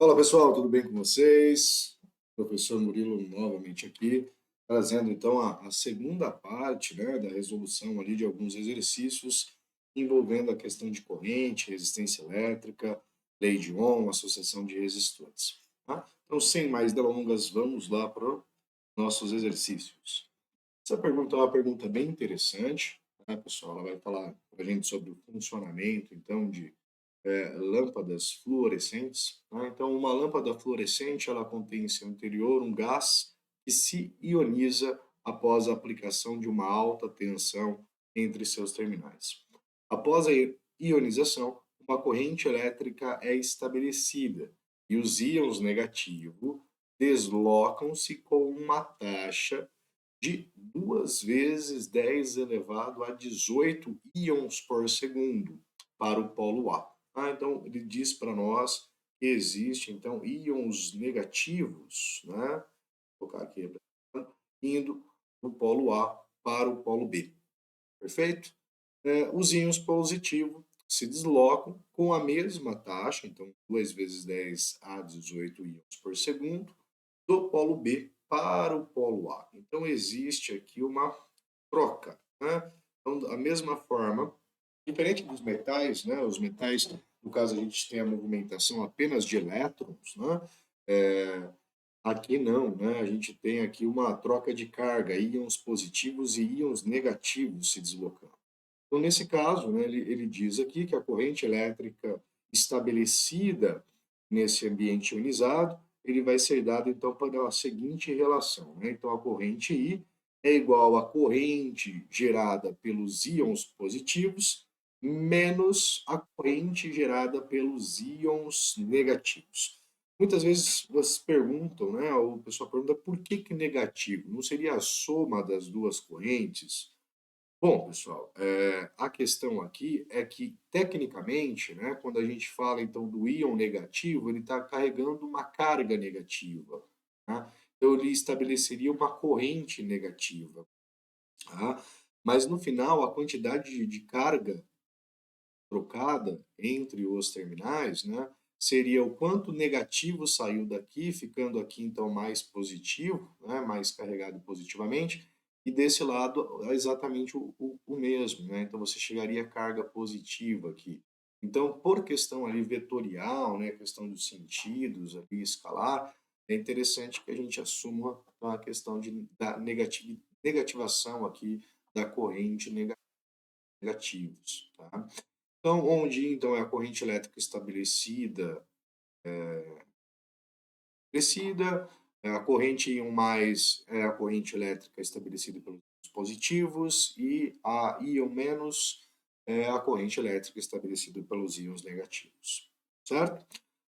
Fala pessoal, tudo bem com vocês? Professor Murilo novamente aqui, trazendo então a segunda parte, né, da resolução ali de alguns exercícios envolvendo a questão de corrente, resistência elétrica, lei de Ohm, associação de resistores. Tá? Então, sem mais delongas, vamos lá para os nossos exercícios. Essa pergunta é uma pergunta bem interessante, tá, pessoal? Ela vai falar para a gente sobre o funcionamento, então, de lâmpadas fluorescentes. Tá? Então, uma lâmpada fluorescente ela contém em seu interior um gás que se ioniza após a aplicação de uma alta tensão entre seus terminais. Após a ionização, uma corrente elétrica é estabelecida e os íons negativos deslocam-se com uma taxa de 2 vezes 10 elevado a 18 íons por segundo para o polo A. Então, ele diz para nós que existe, então, íons negativos, né? Vou colocar aqui, indo do polo A para o polo B. Perfeito? Os íons positivos se deslocam com a mesma taxa, então 2 vezes 10 a 18 íons por segundo, do polo B para o polo A. Então existe aqui uma troca. Né? Então, da mesma forma, diferente dos metais, né? Os metais, no caso, a gente tem a movimentação apenas de elétrons, né? É, aqui não, né? A gente tem aqui uma troca de carga, íons positivos e íons negativos se deslocando. Então, nesse caso, né, ele diz aqui que a corrente elétrica estabelecida nesse ambiente ionizado, ele vai ser dado, então, para a seguinte relação. Né? Então, a corrente I é igual à corrente gerada pelos íons positivos menos a corrente gerada pelos íons negativos. Muitas vezes vocês perguntam, né, ou o pessoal pergunta por que negativo? Não seria a soma das duas correntes? Bom, pessoal, a questão aqui é que, tecnicamente, né, quando a gente fala então do íon negativo, ele está carregando uma carga negativa. Tá? Então, ele estabeleceria uma corrente negativa. Tá? Mas, no final, a quantidade de carga trocada entre os terminais, né, seria o quanto negativo saiu daqui, ficando aqui então mais positivo, né, mais carregado positivamente, e desse lado é exatamente o mesmo, né? Então você chegaria a carga positiva aqui. Então, por questão ali vetorial, né, questão dos sentidos ali escalar, é interessante que a gente assuma a questão da negativação aqui da corrente negativos, tá? Então, onde então é a corrente elétrica estabelecida, a corrente íon mais é a corrente elétrica estabelecida pelos positivos e a íon menos é a corrente elétrica estabelecida pelos íons negativos, certo?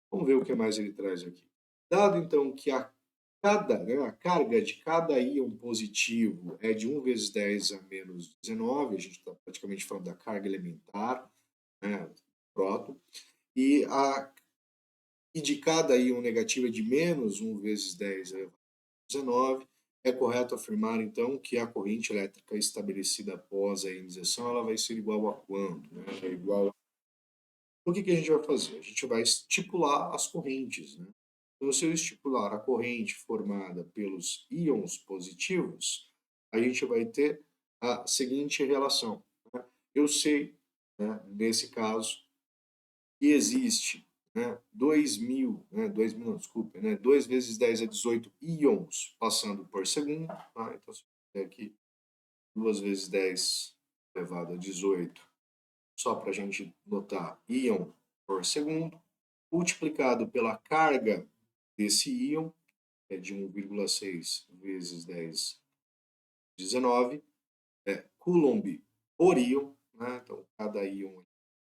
Vamos ver o que mais ele traz aqui. Dado então que a carga de cada íon positivo é de 1 vezes 10 a menos 19, a gente está praticamente falando da carga elementar, né, próton, e, e de cada íon negativo é de menos 1 vezes 10 elevado a 19, é correto afirmar, então, que a corrente elétrica estabelecida após a ionização ela vai ser igual a quando? Né? É igual a... O que a gente vai fazer? A gente vai estipular as correntes. Né? Então, se eu estipular a corrente formada pelos íons positivos, a gente vai ter a seguinte relação. Né? Eu sei, né, nesse caso, que existe, né, 2.000, né, 2.000, não, desculpa, né, 2 vezes 10 a 18 íons passando por segundo. Tá? Então, se eu aqui 2 vezes 10 elevado a 18, só para a gente notar, íon por segundo, multiplicado pela carga desse íon, que é de 1,6 vezes 10, 19, Coulomb por íon, né? Então, cada íon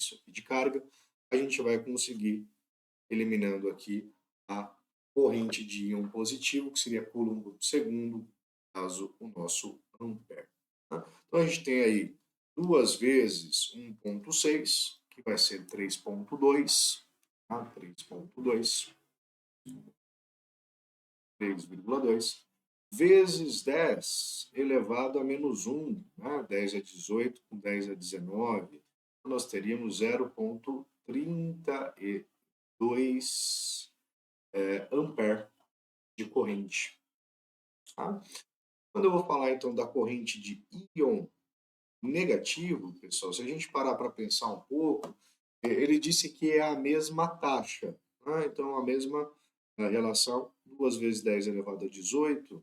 isso aqui de carga, a gente vai conseguir eliminando aqui a corrente de íon positivo, que seria Coulomb por segundo, caso o nosso ampere. Tá? Então a gente tem aí 2 vezes 1,6, que vai ser 3,2, tá? 3,2, 3,2, vezes 10 elevado a menos 1, né? 10 a 18 com 10 a 19, nós teríamos 0,32 ampere de corrente. Tá? Quando eu vou falar então da corrente de íon negativo, pessoal, se a gente parar para pensar um pouco, ele disse que é a mesma taxa, né? Então a mesma relação, 2 vezes 10 elevado a 18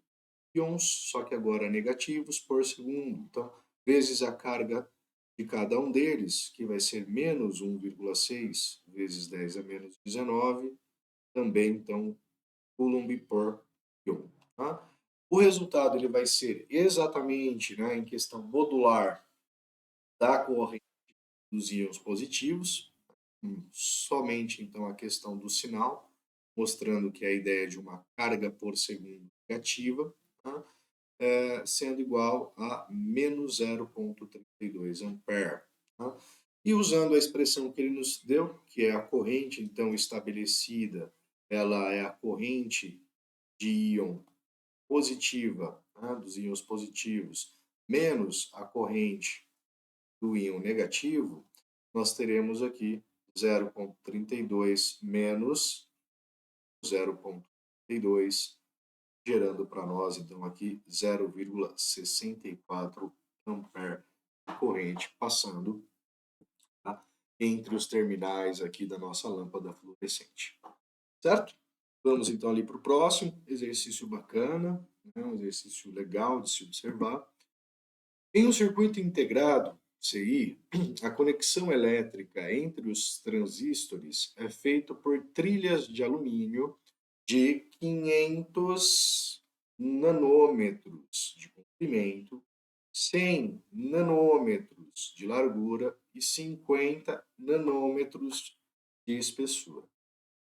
íons, só que agora negativos por segundo. Então, vezes a carga de cada um deles, que vai ser menos 1,6 vezes 10 a menos 19, também então coulomb por íon. Tá? O resultado ele vai ser exatamente, né, em questão modular da corrente dos íons positivos, somente então a questão do sinal, mostrando que a ideia de uma carga por segundo negativa, tá? Sendo igual a menos 0,32 ampere. Tá? E usando a expressão que ele nos deu, que é a corrente então estabelecida, ela é a corrente de íon positiva, tá? Dos íons positivos, menos a corrente do íon negativo, nós teremos aqui 0,32 menos 0,32, gerando para nós, então, aqui 0,64 ampere de corrente passando, tá, entre os terminais aqui da nossa lâmpada fluorescente. Certo? Vamos, então, ali para o próximo exercício bacana, né, um exercício legal de se observar. Em um circuito integrado, CI, a conexão elétrica entre os transistores é feita por trilhas de alumínio de 500 nanômetros de comprimento, 100 nanômetros de largura e 50 nanômetros de espessura.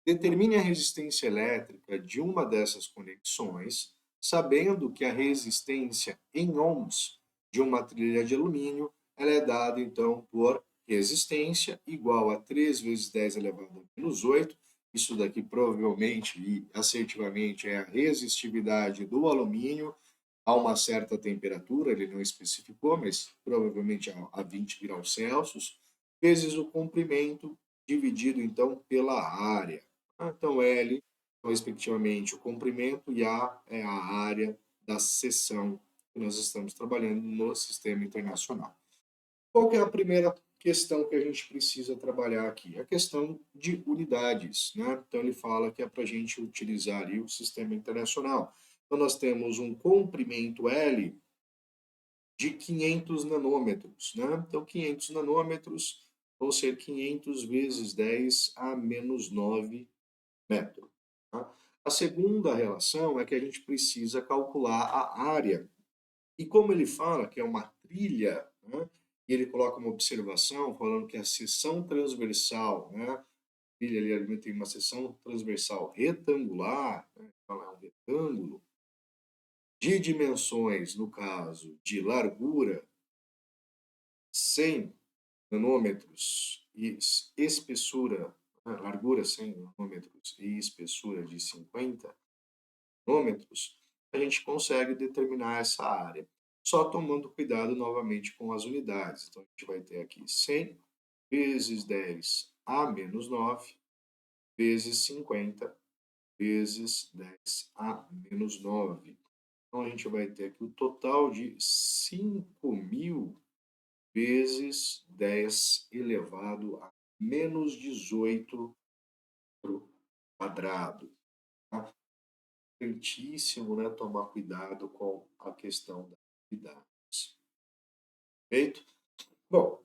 Determine a resistência elétrica de uma dessas conexões, sabendo que a resistência em ohms de uma trilha de alumínio ela é dada então por resistência igual a 3 vezes 10 elevado a menos 8. Isso daqui provavelmente e assertivamente é a resistividade do alumínio a uma certa temperatura, ele não especificou, mas provavelmente a 20 graus Celsius, vezes o comprimento dividido então pela área. Então, L, então, respectivamente, o comprimento e A é a área da seção que nós estamos trabalhando no sistema internacional. Qual que é a primeira questão que a gente precisa trabalhar aqui? A questão de unidades, né? Então, ele fala que é para a gente utilizar ali o sistema internacional. Então, nós temos um comprimento L de 500 nanômetros, né? Então, 500 nanômetros vão ser 500 vezes 10 a menos 9 metro. Tá? A segunda relação é que a gente precisa calcular a área. E como ele fala que é uma trilha, né, e ele coloca uma observação falando que a seção transversal, né, a trilha ali tem uma seção transversal retangular, né, então é um retângulo, de dimensões, no caso, de largura 100 nanômetros e espessura, largura 100 nanômetros e espessura de 50 nanômetros, a gente consegue determinar essa área. Só tomando cuidado novamente com as unidades. Então, a gente vai ter aqui 100 vezes 10 a menos 9 vezes 50 vezes 10 a menos 9. Então, a gente vai ter aqui o total de 5.000 vezes 10 elevado a menos 18 quadrado. Tá? Importantíssimo, né, tomar cuidado com a questão das unidades. Feito? Bom,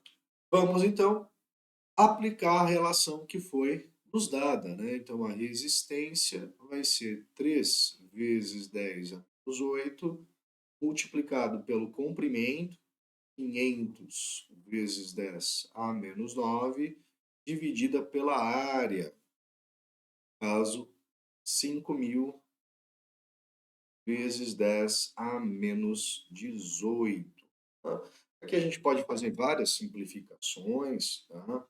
vamos então aplicar a relação que foi nos dada, né? Então a resistência vai ser 3 vezes 10 a menos 8 multiplicado pelo comprimento, 500 vezes 10 a menos 9, dividida pela área, caso 5.000 vezes 10 a menos 18. Tá? Aqui a gente pode fazer várias simplificações, tá?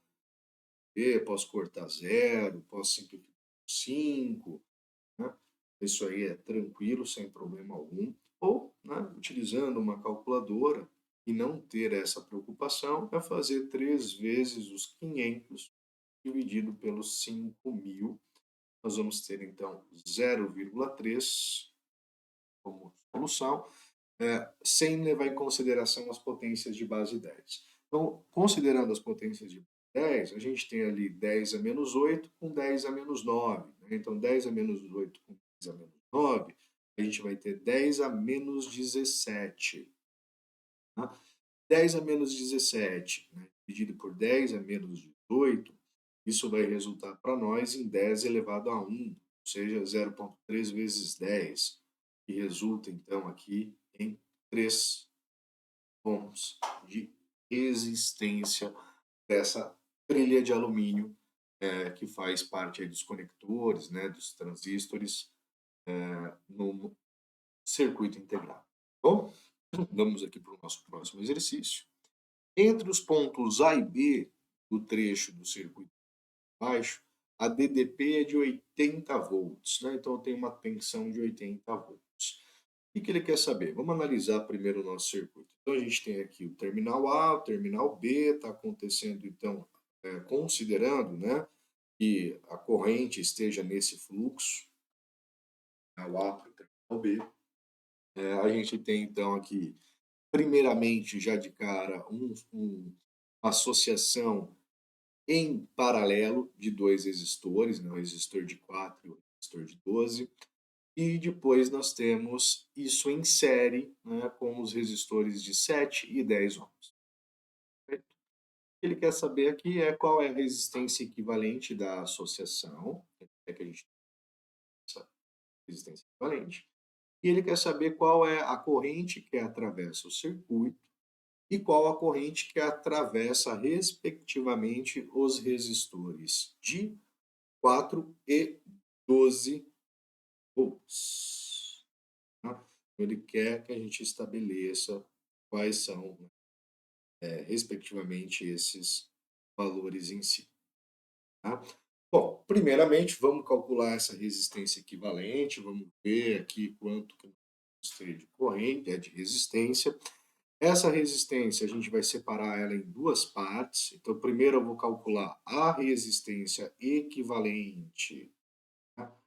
Posso cortar zero, posso simplificar 5, né? Isso aí é tranquilo, sem problema algum. Ou, né, utilizando uma calculadora e não ter essa preocupação, é fazer 3 vezes os 500 dividido pelos 5.000 nós vamos ter, então, 0,3 como solução, sem levar em consideração as potências de base 10. Então, considerando as potências de base 10, a gente tem ali 10 a menos 8 com 10 a menos 9. Né? Então, 10 a menos 8 com 10 a menos 9, a gente vai ter 10 a menos 17. Tá? 10 a menos 17, né, dividido por 10 a menos 18, isso vai resultar para nós em 10 elevado a 1, ou seja, 0,3 vezes 10, que resulta então aqui em 3 ohms de resistência dessa trilha de alumínio que faz parte aí dos conectores, né, dos transistores no circuito integrado. Bom, vamos aqui para o nosso próximo exercício. Entre os pontos A e B do trecho do circuito baixo, a DDP é de 80 volts, né? Então tem uma tensão de 80 volts. O que ele quer saber? Vamos analisar primeiro o nosso circuito. Então a gente tem aqui o terminal A, o terminal B, está acontecendo então, considerando, né, que a corrente esteja nesse fluxo, terminal A para o terminal B. A gente tem então aqui, primeiramente, já de cara, uma associação em paralelo de dois resistores, né, o resistor de 4 e o resistor de 12, e depois nós temos isso em série, né, com os resistores de 7 e 10 ohms. O que ele quer saber aqui é qual é a resistência equivalente da associação, é que a gente tem essa resistência equivalente, e ele quer saber qual é a corrente que atravessa o circuito e qual a corrente que atravessa, respectivamente, os resistores de 4 e 12 volts. Tá? Ele quer que a gente estabeleça quais são, respectivamente, esses valores em si. Tá? Bom, primeiramente, vamos calcular essa resistência equivalente, vamos ver aqui quanto que nós temos de corrente, de resistência. Essa resistência, a gente vai separar ela em duas partes. Então, primeiro eu vou calcular a resistência equivalente, tá,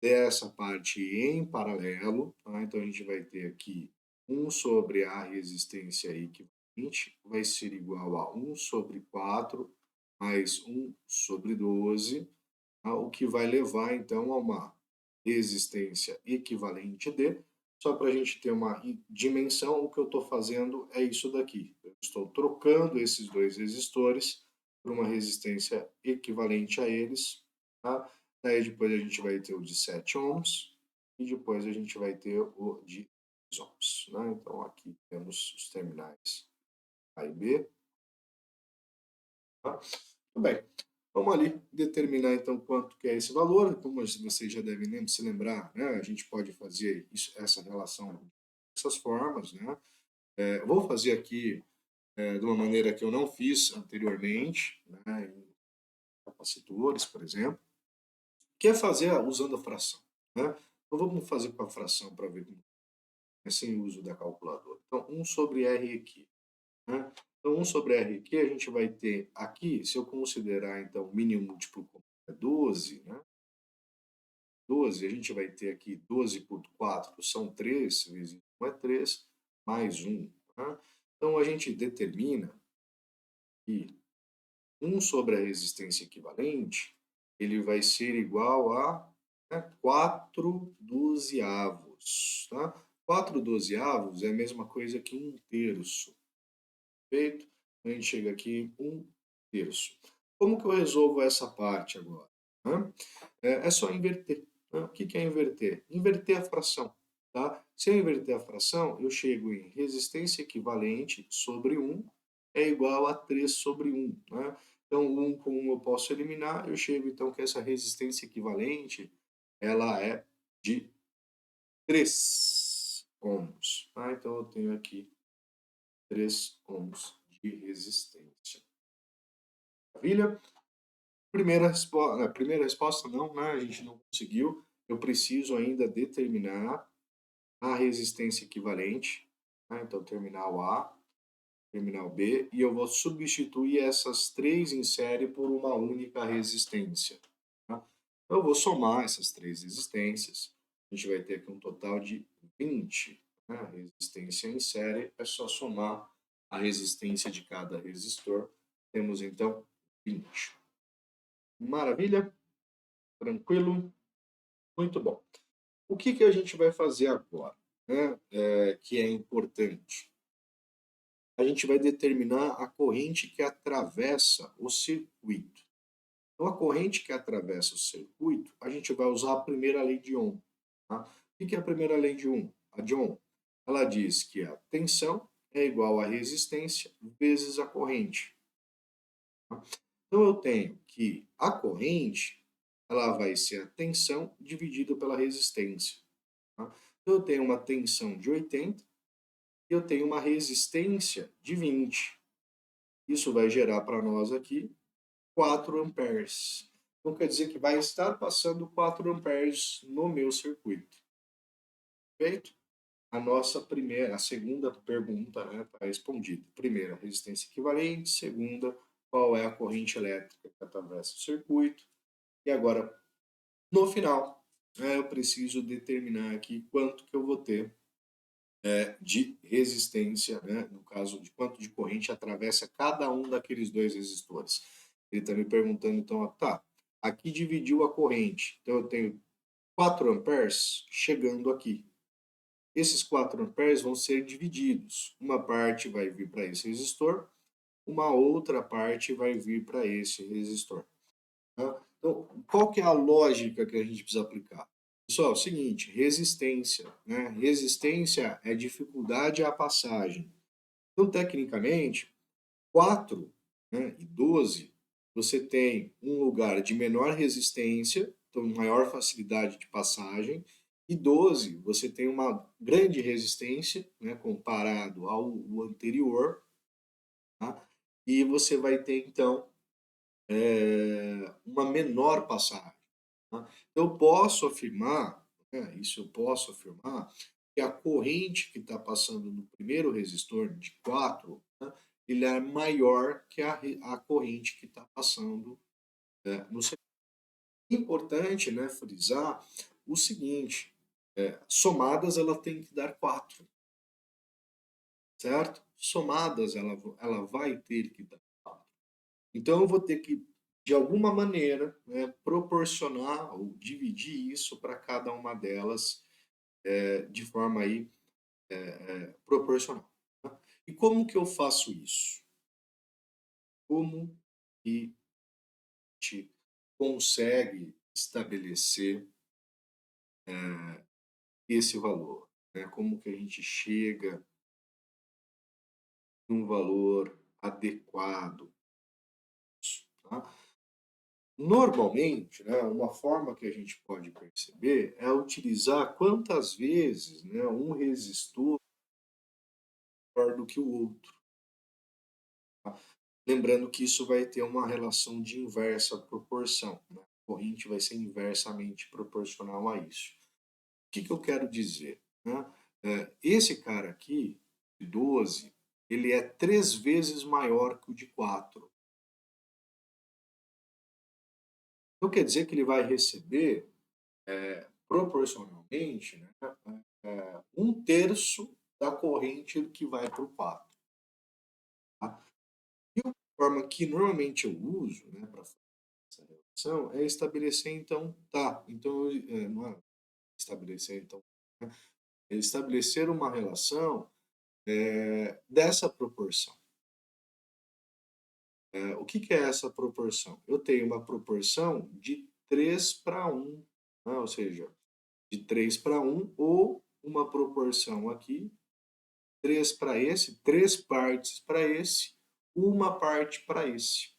dessa parte em paralelo. Tá? Então, a gente vai ter aqui 1 sobre a resistência equivalente, vai ser igual a 1 sobre 4 mais 1 sobre 12, tá? O que vai levar, então, a uma resistência equivalente de. Só para a gente ter uma dimensão, o que eu estou fazendo é isso daqui. Eu estou trocando esses dois resistores por uma resistência equivalente a eles. Tá? Daí depois a gente vai ter o de 7 ohms e depois a gente vai ter o de 10 ohms. Né? Então aqui temos os terminais A e B. Tá? Tudo bem. Vamos ali determinar então quanto que é esse valor. Como vocês já devem se lembrar, né, a gente pode fazer isso, essa relação dessas formas. Né? Vou fazer aqui de uma maneira que eu não fiz anteriormente, né, em capacitores, por exemplo, que é fazer usando a fração. Né? Então vamos fazer com a fração para ver como é sem o uso da calculadora. Então 1 sobre R aqui. Né? Então 1 sobre R aqui a gente vai ter aqui, se eu considerar então o mínimo múltiplo como é 12, né? 12, a gente vai ter aqui 12 por 4 são 3, vezes 1 é 3, mais 1. Tá? Então, a gente determina que 1 sobre a resistência equivalente, ele vai ser igual a, né, 4 dozeavos. Tá? 4 dozeavos é a mesma coisa que 1 terço. Perfeito? A gente chega aqui em 1 terço. Como que eu resolvo essa parte agora? Né? É só inverter. Né? O que é inverter? Inverter a fração. Tá? Se eu inverter a fração, eu chego em resistência equivalente sobre 1 é igual a 3 sobre 1. Né? Então, 1 com 1 eu posso eliminar, eu chego então que essa resistência equivalente ela é de 3 ohms. Tá? Então, eu tenho aqui 3 ohms de resistência. Maravilha? Primeira resposta não, né? A gente não conseguiu. Eu preciso ainda determinar a resistência equivalente. Né? Então, terminal A, terminal B, e eu vou substituir essas três em série por uma única resistência. Tá? Então, eu vou somar essas três resistências. A gente vai ter aqui um total de 20. Né? A resistência em série é só somar a resistência de cada resistor. Temos, então, 20. Maravilha? Tranquilo? Muito bom. O que a gente vai fazer agora, né? Que é importante? A gente vai determinar a corrente que atravessa o circuito. Então, a corrente que atravessa o circuito, a gente vai usar a primeira lei de Ohm. Tá? O que é a primeira lei de Ohm? A de Ohm, ela diz que a tensão é igual à resistência vezes a corrente. Tá? Então, eu tenho que a corrente, ela vai ser a tensão dividida pela resistência. Tá? Então, eu tenho uma tensão de 80 e eu tenho uma resistência de 20. Isso vai gerar para nós aqui 4 amperes. Então quer dizer que vai estar passando 4 amperes no meu circuito. Perfeito? A segunda pergunta, né, está respondida. Primeira, resistência equivalente. Segunda, qual é a corrente elétrica que atravessa o circuito. E agora, no final, eu preciso determinar aqui quanto que eu vou ter de resistência, né, no caso de quanto de corrente atravessa cada um daqueles dois resistores. Ele está me perguntando, então, tá, aqui dividiu a corrente, então eu tenho 4 amperes chegando aqui. Esses 4 amperes vão ser divididos. Uma parte vai vir para esse resistor, uma outra parte vai vir para esse resistor. Tá? Então, qual que é a lógica que a gente precisa aplicar? Pessoal, é o seguinte, resistência, né? Resistência é dificuldade à passagem. Então, tecnicamente, 4, né, e 12, você tem um lugar de menor resistência, então maior facilidade de passagem, e 12, você tem uma grande resistência, né, comparado ao anterior, tá? E você vai ter, então, uma menor passagem. Tá? Eu posso afirmar, né, isso eu posso afirmar, que a corrente que está passando no primeiro resistor de 4, né, ele é maior que a corrente que está passando no segundo. Importante, né, frisar o seguinte, somadas ela tem que dar 4, certo? Somadas ela vai ter que dar 4. Então eu vou ter que, de alguma maneira, né, proporcionar ou dividir isso para cada uma delas de forma aí proporcional. Tá? E como que eu faço isso? Como que a gente consegue estabelecer esse valor? Né? Como que a gente chega num valor adequado? Tá? Normalmente, né, uma forma que a gente pode perceber é utilizar quantas vezes, né, um resistor é maior do que o outro. Tá? Lembrando que isso vai ter uma relação de inversa proporção. Né? A corrente vai ser inversamente proporcional a isso. O que eu quero dizer? Né? Esse cara aqui, de 12, ele é 3 vezes maior que o de 4. Então quer dizer que ele vai receber proporcionalmente, né, 1/3 da corrente que vai para o 4. Tá? E a forma que normalmente eu uso, né, para fazer essa relação é estabelecer, então, tá, então, não é estabelecer, então, né, é estabelecer uma relação dessa proporção. O que é essa proporção? Eu tenho uma proporção de 3:1, né, ou seja, de 3:1, ou uma proporção aqui 3 para esse, 3 partes para esse, uma parte para esse.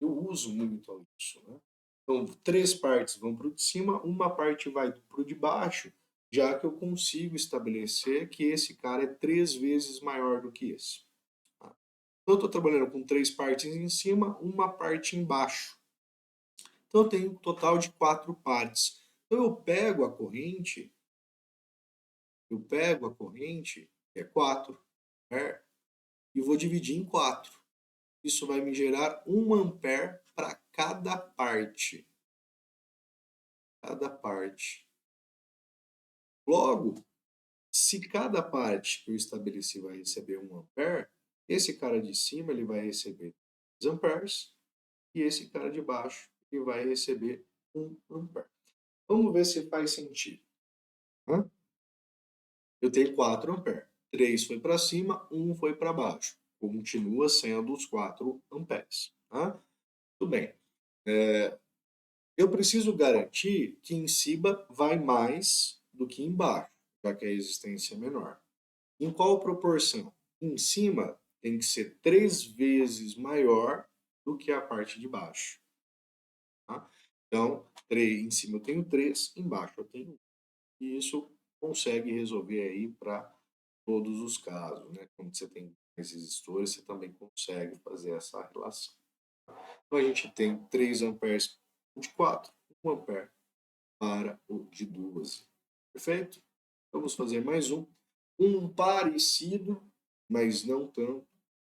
Eu uso muito isso, né? Então, 3 partes vão para o de cima, uma parte vai para o de baixo, já que eu consigo estabelecer que esse cara é 3 vezes maior do que esse. Tá? Então, eu estou trabalhando com 3 partes em cima, uma parte embaixo. Então, eu tenho um total de 4 partes. Então, eu pego a corrente, que é 4, né, e vou dividir em 4. Isso vai me gerar 1 ampere para cada parte. cada parte. Logo, se cada parte que eu estabeleci vai receber 1 ampere, esse cara de cima ele vai receber 2 amperes e esse cara de baixo ele vai receber 1 ampere. Vamos ver se faz sentido. Né? Eu tenho 4 amperes. 3 foi para cima, 1 foi para baixo. Continua sendo os 4 amperes. Tá? Tudo bem. Eu preciso garantir que em cima vai mais do que embaixo, já que a resistência é menor. Em qual proporção? Em cima tem que ser 3 vezes maior do que a parte de baixo. Tá? Então, em cima eu tenho 3, embaixo eu tenho 1. E isso consegue resolver aí para todos os casos. Né? Quando você tem mais resistores, você também consegue fazer essa relação. Então, a gente tem 3 amperes de 4, 1 ampere para o de 12. Perfeito? Vamos fazer mais um. Um parecido, mas não tanto.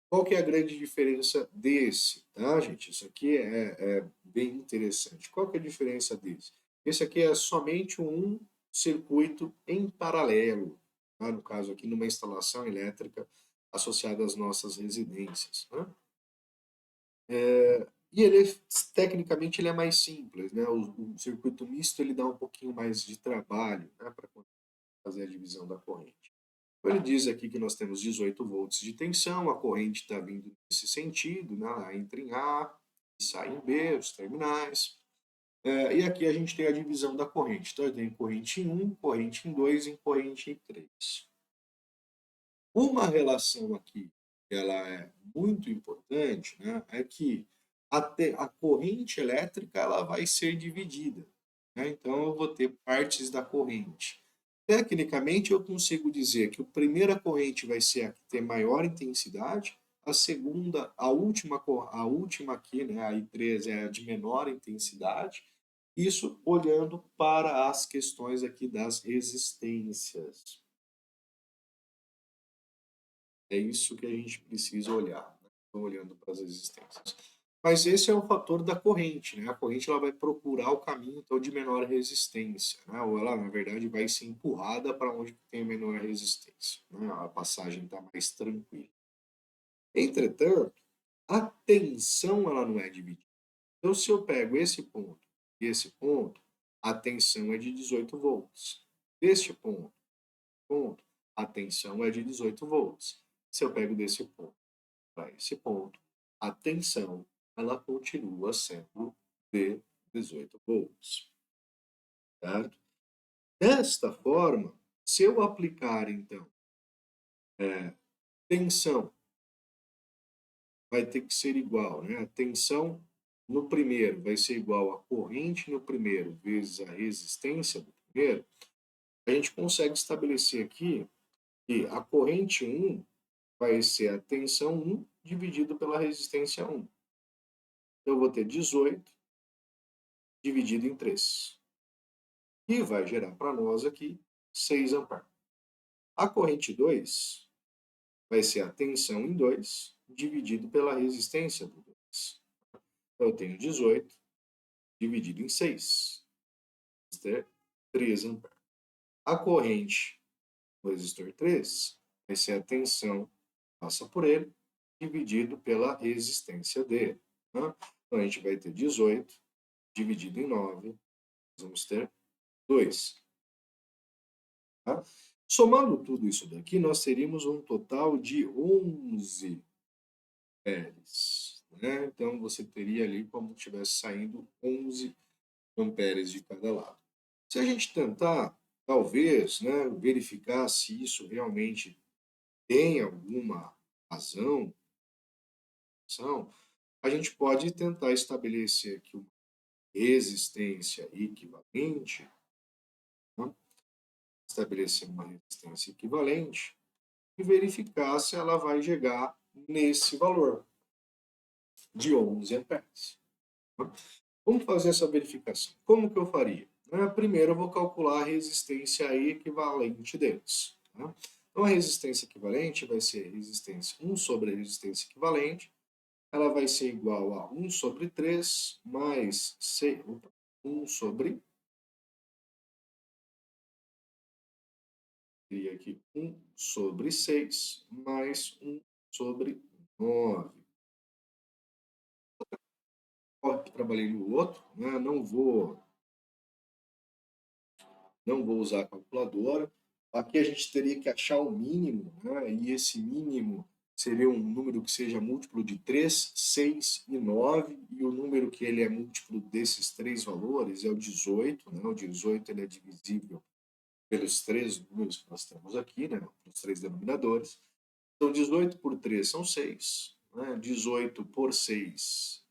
Qual que é a grande diferença desse? Tá, gente? Isso aqui é bem interessante. Qual que é a diferença desse? Esse aqui é somente um circuito em paralelo. Tá? No caso aqui, numa instalação elétrica associada às nossas residências. Né? E ele, tecnicamente, ele é mais simples. Né? O circuito misto ele dá um pouquinho mais de trabalho, né, para fazer a divisão da corrente. Ele diz aqui que nós temos 18 volts de tensão, a corrente está vindo nesse sentido, né? Ela entra em A e sai em B, os terminais. E aqui a gente tem a divisão da corrente. Então, eu tenho corrente em 1, corrente em 2 e corrente em 3. Uma relação aqui que ela é muito importante, né, é que a corrente elétrica ela vai ser dividida. Né? Então, eu vou ter partes da corrente. Tecnicamente, eu consigo dizer que a primeira corrente vai ser a que tem maior intensidade, a segunda, a última aqui, né, a I3 é a de menor intensidade, isso olhando para as questões aqui das resistências. É isso que a gente precisa olhar, né? Então, olhando para as resistências. Mas esse é o fator da corrente, né? A corrente ela vai procurar o caminho então, de menor resistência, né? Ou ela, na verdade, vai ser empurrada para onde tem menor resistência. Né? A passagem está mais tranquila. Entretanto, a tensão ela não é dividida. Então, se eu pego esse ponto e esse ponto, a tensão é de 18 volts. Deste ponto, a tensão é de 18 volts. Se eu pego desse ponto para esse ponto, a tensão ela continua sendo de 18 volts. Certo? Desta forma, se eu aplicar, então, tensão, vai ter que ser igual, né? A tensão no primeiro vai ser igual a corrente no primeiro vezes a resistência do primeiro, a gente consegue estabelecer aqui que a corrente 1 vai ser a tensão 1 dividido pela resistência 1. Eu vou ter 18 dividido em 3. E vai gerar para nós aqui 6 amperes. A corrente 2 vai ser a tensão em 2 dividido pela resistência do 2. Então, eu tenho 18 dividido em 6. Isto é 3 amperes. A corrente do resistor 3 vai ser a tensão passa por ele dividido pela resistência dele. Né? Então, a gente vai ter 18 dividido em 9. Nós vamos ter 2. Tá? Somando tudo isso daqui, nós teríamos um total de 11 amperes. Né? Então, você teria ali como se estivesse saindo 11 amperes de cada lado. Se a gente tentar, talvez, né, verificar se isso realmente tem alguma razão, a gente pode tentar estabelecer aqui uma resistência equivalente, né? Estabelecer uma resistência equivalente e verificar se ela vai chegar nesse valor de 11 amperes. Vamos fazer essa verificação. Como que eu faria? Primeiro, eu vou calcular a resistência equivalente deles. Então, a resistência equivalente vai ser resistência 1 sobre a resistência equivalente. Ela vai ser igual a 1 sobre 3 mais 1 sobre Teria aqui 1/6 mais 1/9. Trabalhei no outro, né? Não vou usar a calculadora. Aqui a gente teria que achar o mínimo, né? E esse mínimo seria um número que seja múltiplo de 3, 6 e 9, e o número que ele é múltiplo desses três valores é o 18, né? O 18 ele é divisível pelos três números que nós temos aqui, né? Os três denominadores. Então, 18 por 3 são 6, né? 18 por 6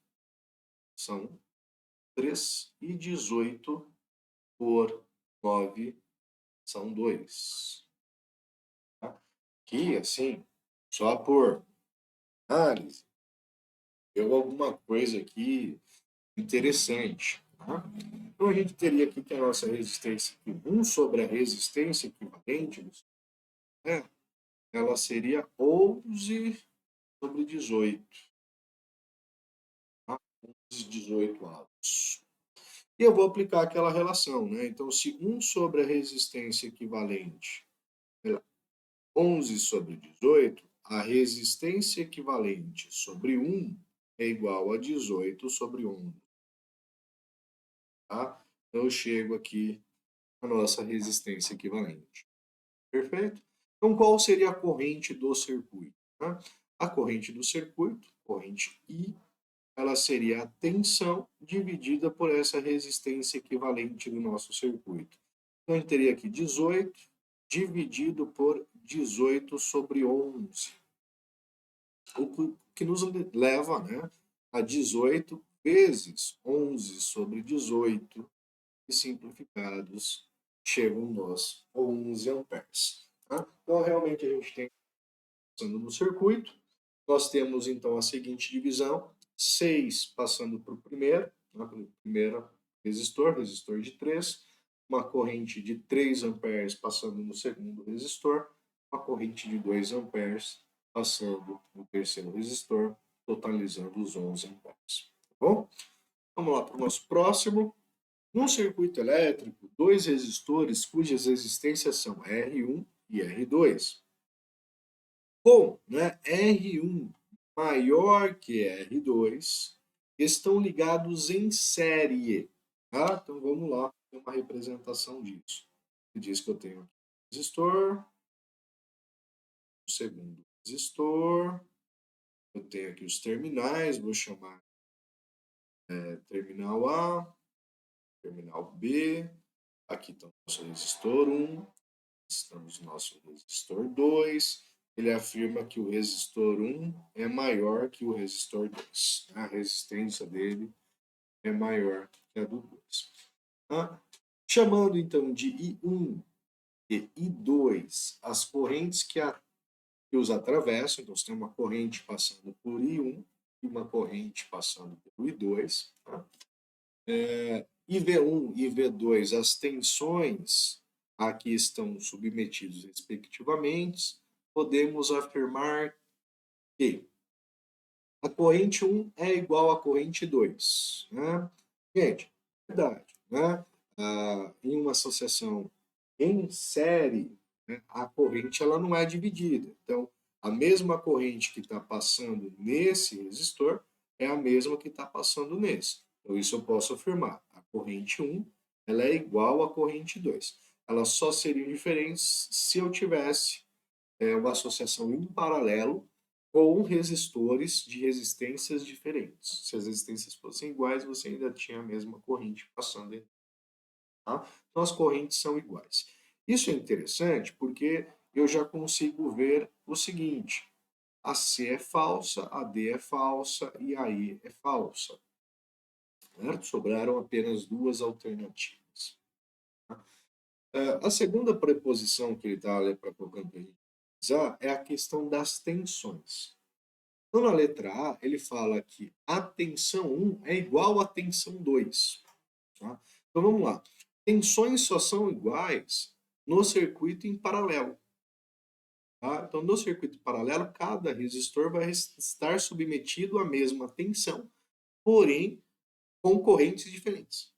são 3, e 18 por 9 são 2. Tá? Que, assim, só por análise, deu alguma coisa aqui interessante. Tá? Então, a gente teria aqui que a nossa resistência, 1 sobre a resistência equivalente, né? Ela seria 11 sobre 18. Tá? 11, 18 avos. E eu vou aplicar aquela relação, né? Então, se 1 sobre a resistência equivalente é 11 sobre 18, a resistência equivalente sobre 1 é igual a 18 sobre 11. Tá? Então, eu chego aqui à nossa resistência equivalente. Perfeito? Então, qual seria a corrente do circuito? Tá? A corrente do circuito, corrente I, ela seria a tensão dividida por essa resistência equivalente do nosso circuito. Então, a gente teria aqui 18 dividido por 18 sobre 11, o que nos leva, né, a 18 vezes 11 sobre 18, e simplificados chegam nos 11 amperes. Tá? Então, realmente, a gente tem, passando no circuito, nós temos, então, a seguinte divisão: 6 passando para o primeiro, né, para o primeiro resistor de 3, uma corrente de 3 amperes passando no segundo resistor, uma corrente de 2 amperes passando no terceiro resistor, totalizando os 11 amperes. Tá bom? Vamos lá para o nosso próximo. Num circuito elétrico, dois resistores cujas resistências são R1 e R2, com, né, R1 maior que R2, estão ligados em série. Tá? Então vamos lá, tem uma representação disso. Ele diz que eu tenho aqui um resistor, o segundo resistor, eu tenho aqui os terminais, vou chamar terminal A, terminal B, aqui está o nosso resistor 1, estamos no nosso resistor 2, ele afirma que o resistor 1 é maior que o resistor 2. A resistência dele é maior que a do 2. Tá? Chamando então de I1 e I2 as correntes que os atravessam, então você tem uma corrente passando por I1 e uma corrente passando por I2. Tá? IV1 e IV2, as tensões a que estão submetidos respectivamente, podemos afirmar que a corrente 1 é igual à corrente 2. Né? Gente, verdade. Né? Em uma associação em série, né, a corrente ela não é dividida. Então, a mesma corrente que está passando nesse resistor é a mesma que está passando nesse. Então, isso eu posso afirmar. A corrente 1 ela é igual à corrente 2. Elas só seriam diferentes se eu tivesse uma associação em paralelo com resistores de resistências diferentes. Se as resistências fossem iguais, você ainda tinha a mesma corrente passando. Tá? Então, as correntes são iguais. Isso é interessante porque eu já consigo ver o seguinte: a C é falsa, a D é falsa e a E é falsa. Certo? Sobraram apenas duas alternativas. A segunda preposição que ele está colocando para a gente analisar é a questão das tensões. Então, na letra A, ele fala que a tensão 1 é igual à tensão 2. Tá? Então, vamos lá. Tensões só são iguais no circuito em paralelo. Tá? Então, no circuito paralelo, cada resistor vai estar submetido à mesma tensão, porém com correntes diferentes.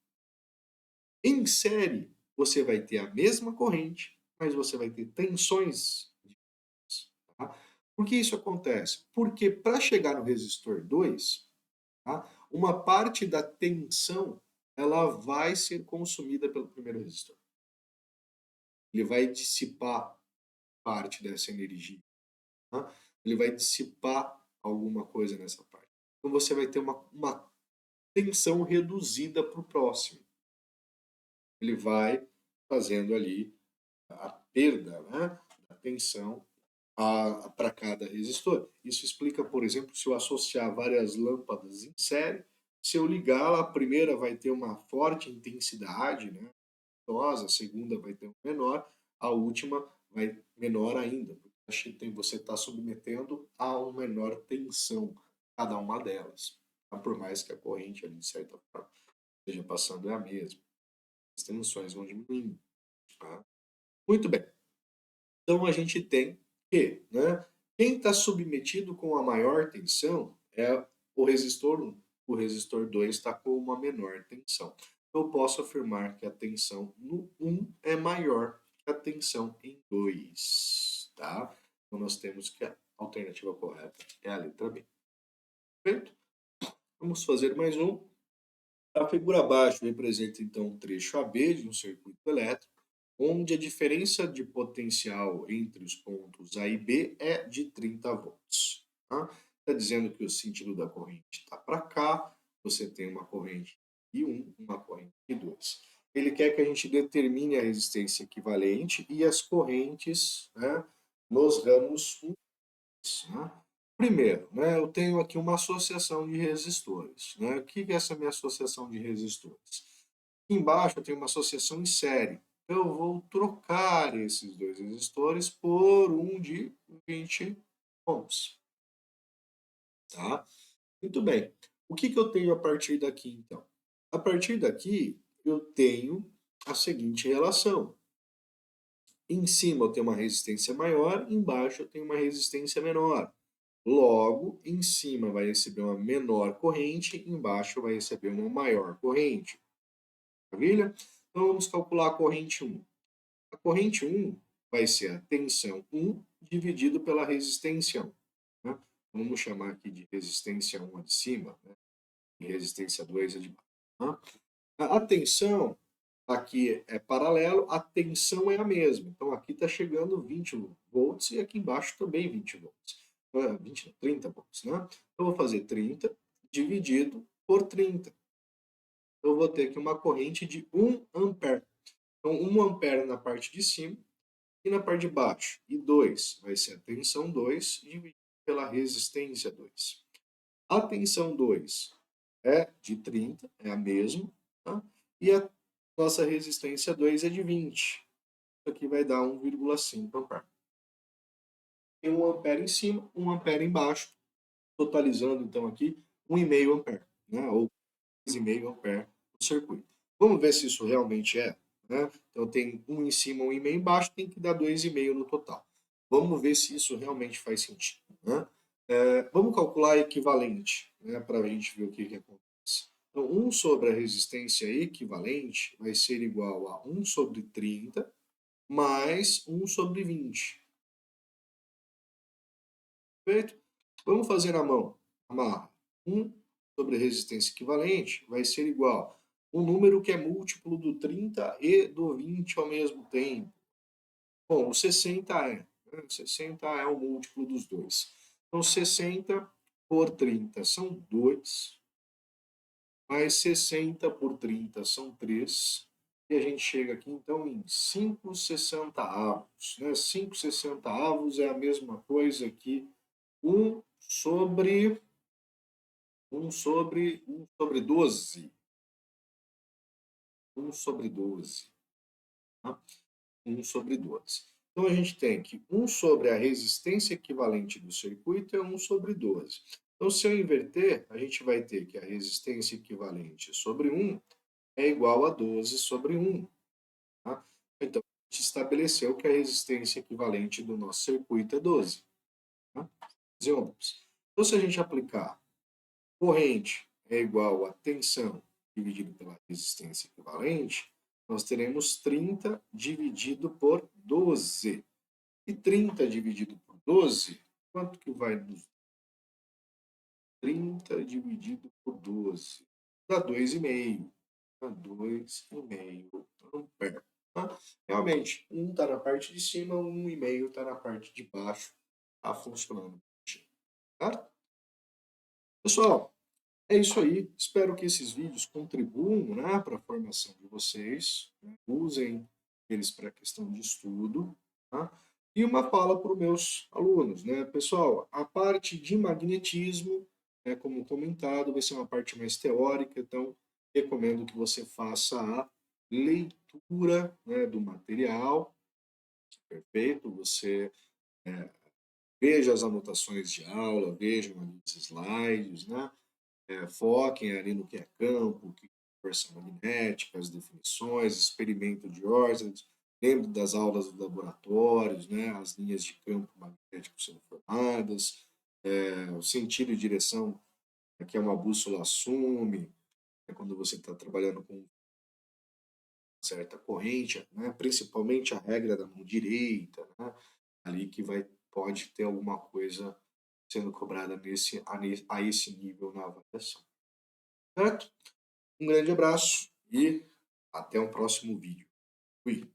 Em série, você vai ter a mesma corrente, mas você vai ter tensões diferentes. Tá? Por que isso acontece? Porque para chegar no resistor 2, tá? Uma parte da tensão ela vai ser consumida pelo primeiro resistor. Ele vai dissipar parte dessa energia. Tá? Ele vai dissipar alguma coisa nessa parte. Então você vai ter uma tensão reduzida para o próximo. Ele vai fazendo ali a perda, né, da tensão para cada resistor. Isso explica, por exemplo, se eu associar várias lâmpadas em série, se eu ligar, a primeira vai ter uma forte intensidade, né, a segunda vai ter um menor, a última vai menor ainda, porque você está submetendo a uma menor tensão cada uma delas, tá? Por mais que a corrente ali, de certa forma, esteja passando é a mesma. As tensões vão diminuindo. Tá? Muito bem. Então a gente tem que, né, quem está submetido com a maior tensão é o resistor 1. O resistor 2 está com uma menor tensão. Eu posso afirmar que a tensão no 1 é maior que a tensão em 2. Tá? Então nós temos que a alternativa correta é a letra B. Perfeito? Vamos fazer mais um. A figura abaixo representa então um trecho AB de um circuito elétrico, onde a diferença de potencial entre os pontos A e B é de 30 volts. Está dizendo que o sentido da corrente está para cá, você tem uma corrente I1, uma corrente I2. Ele quer que a gente determine a resistência equivalente e as correntes, né, nos ramos 1 e 2. Né? Primeiro, né, eu tenho aqui uma associação de resistores. Né? O que é essa minha associação de resistores? Aqui embaixo eu tenho uma associação em série. Eu vou trocar esses dois resistores por um de 20 ohms. Tá? Muito bem. O que eu tenho a partir daqui, então? A partir daqui, eu tenho a seguinte relação. Em cima eu tenho uma resistência maior, embaixo eu tenho uma resistência menor. Logo, em cima vai receber uma menor corrente, embaixo vai receber uma maior corrente. Maravilha? Então vamos calcular a corrente 1. A corrente 1 vai ser a tensão 1 dividido pela resistência 1. Né? Vamos chamar aqui de resistência 1 a de cima, né? E resistência 2 a de baixo. Né? A tensão aqui é paralelo, a tensão é a mesma. Então aqui está chegando 20 volts e aqui embaixo também 20 volts. 20, 30 volts. Né? Então eu vou fazer 30 dividido por 30. Então eu vou ter aqui uma corrente de 1 ampere. Então 1 ampere na parte de cima e na parte de baixo. E 2 vai ser a tensão 2 dividido pela resistência 2. A tensão 2 é de 30, é a mesma, tá? E a nossa resistência 2 é de 20. Isso aqui vai dar 1,5 ampere. Tem 1 ampere em cima, 1 ampere embaixo, totalizando então aqui 1,5 ampere, né? Ou 2,5 ampere no circuito. Vamos ver se isso realmente é. Né? Então tem 1 em cima, 1,5 embaixo, tem que dar 2,5 no total. Vamos ver se isso realmente faz sentido. Né? Vamos calcular a equivalente, né, para a gente ver o que acontece. Então, 1 sobre a resistência equivalente vai ser igual a 1 sobre 30 mais 1 sobre 20. Perfeito? Vamos fazer na mão. Amarra. 1 sobre a resistência equivalente vai ser igual a um número que é múltiplo do 30 e do 20 ao mesmo tempo. Bom, o 60 é. Né? 60 é o múltiplo dos dois. Então, 60 por 30 são 2, mais 60 por 30 são 3. E a gente chega aqui, então, em 5/60. Né? 5/60 é a mesma coisa que 1 sobre 12. 1 sobre 12. Tá? 1 sobre 12. Então a gente tem que 1 sobre a resistência equivalente do circuito é 1 sobre 12. Então, se eu inverter, a gente vai ter que a resistência equivalente sobre 1 é igual a 12 sobre 1. Tá? Então, a gente estabeleceu que a resistência equivalente do nosso circuito é 12. Tá? 12 ohms. Então, se a gente aplicar corrente é igual a tensão dividido pela resistência equivalente, nós teremos 30 dividido por 12. E 30 dividido por 12, quanto que vai nos 30 dividido por 12? Dá 2,5. Dá 2,5 ampere. Tá? Realmente, um está na parte de cima, 1,5 está na parte de baixo. Está funcionando. Tá? Pessoal, é isso aí. Espero que esses vídeos contribuam, né, para a formação de vocês. Né? Usem eles para questão de estudo. Tá? E uma fala para os meus alunos, né? Pessoal, a parte de magnetismo, né, como comentado, vai ser uma parte mais teórica, então recomendo que você faça a leitura, né, do material, perfeito? Você veja as anotações de aula, vejam ali os slides, né? Foquem ali no que é campo, o que é força magnética, as definições, experimento de Oersted, lembre das aulas dos laboratórios, né, as linhas de campo magnético sendo formadas, o sentido e direção, que é uma bússola assume, quando você está trabalhando com certa corrente, né, principalmente a regra da mão direita, né, ali que pode ter alguma coisa sendo cobrada a esse nível na avaliação. Certo? Um grande abraço e até o próximo vídeo. Fui.